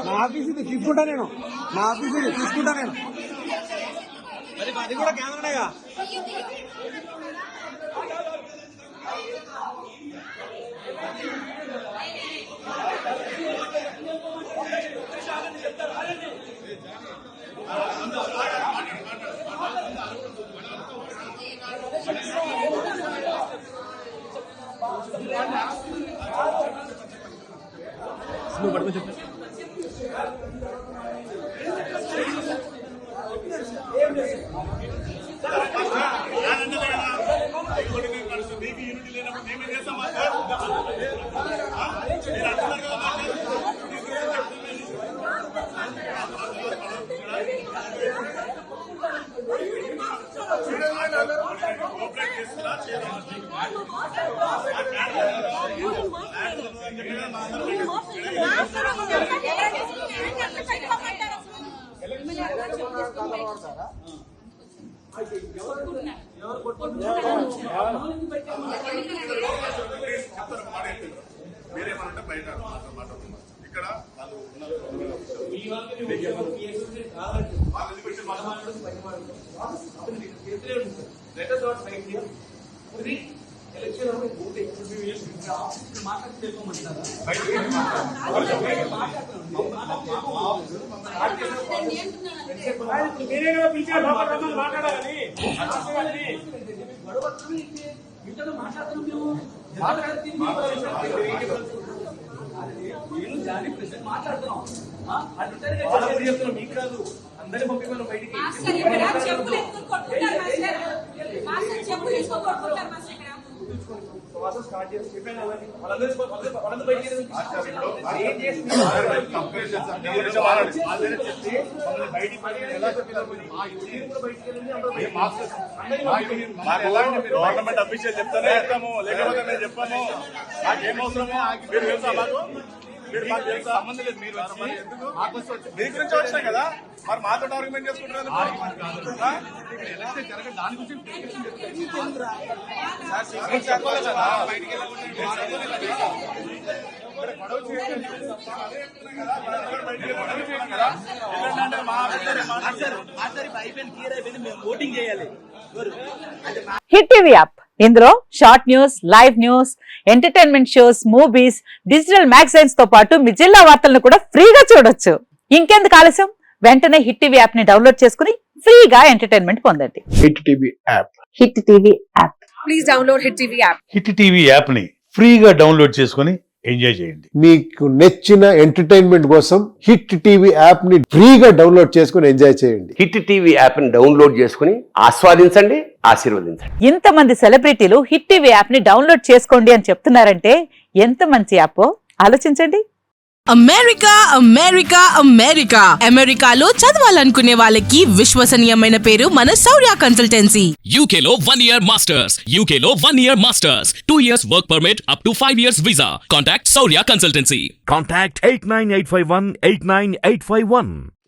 నా ఆఫీస్ తీసుకుంటా నేను, నా ఆఫీస్ తీసుకుంటా నేను. అది కూడా కేంద్రనేగా. నువ్వు పడుకో చెప్పు. మీరేమనంటే బయట మాట్లాడుతున్నారు ఇక్కడ మీరే కదా పిలిచారు మాట్లాడాలని. మాట్లాడుతున్నాం మీకు కాదు, అందరి పంపిణీ బయటికి. స్టార్ట్ చేసి గవర్నమెంట్ అఫీషియల్ చెప్తానే చెప్తాము, లేకపోతే మేము చెప్పాము. మాకేం అవసరమో మీరు తెలుసా మాకు, మీరు మాకు తెలుసా? సంబంధం లేదు. మీరు మీ గురించి వచ్చినాయి కదా, మరి మాతో ఆర్గ్యుమెంట్ చేసుకుంటారు. హిట్ టీవీ యాప్, ఇందులో short news, live news, entertainment shows, movies, digital magazines తో పాటు మీ జిల్లా వార్తలను కూడా ఫ్రీగా చూడొచ్చు. ఇంకెందుకు ఆలస్యం, వెంటనే హిట్ టీవీ యాప్ ని డౌన్లోడ్ చేసుకుని ఫ్రీగా ఎంటర్టైన్మెంట్ పొందండి. Hit TV app, hit TV app, please download hit TV app. Hit TV app ని ఫ్రీగా డౌన్లోడ్ చేసుకుని ఎంజాయ్ చేయండి. మీకు నచ్చిన ఎంటర్టైన్మెంట్ కోసం హిట్ టీవీ యాప్ ని ఫ్రీగా డౌన్లోడ్ చేసుకుని ఎంజాయ్ చేయండి. హిట్ టీవీ యాప్ ని డౌన్లోడ్ చేసుకుని ఆస్వాదించండి, ఆశీర్వదించండి. ఇంతమంది సెలబ్రిటీలు హిట్ టీవీ యాప్ ని డౌన్లోడ్ చేసుకోండి అని చెప్తున్నారంటే ఎంత మంచి యాప్ ఆలోచించండి. అమెరికా అమెరికా అమెరికా అమెరికాలో చదవాలనుకునే వాళ్ళకి విశ్వసనీయమైన పేరు మన శౌర్య కన్సల్టెన్సీ. UK లో 1 year masters, UK లో 1 year masters, 2 years work permit up to 5 years visa. Contact Saurya Consultancy. Contact 89851 89851.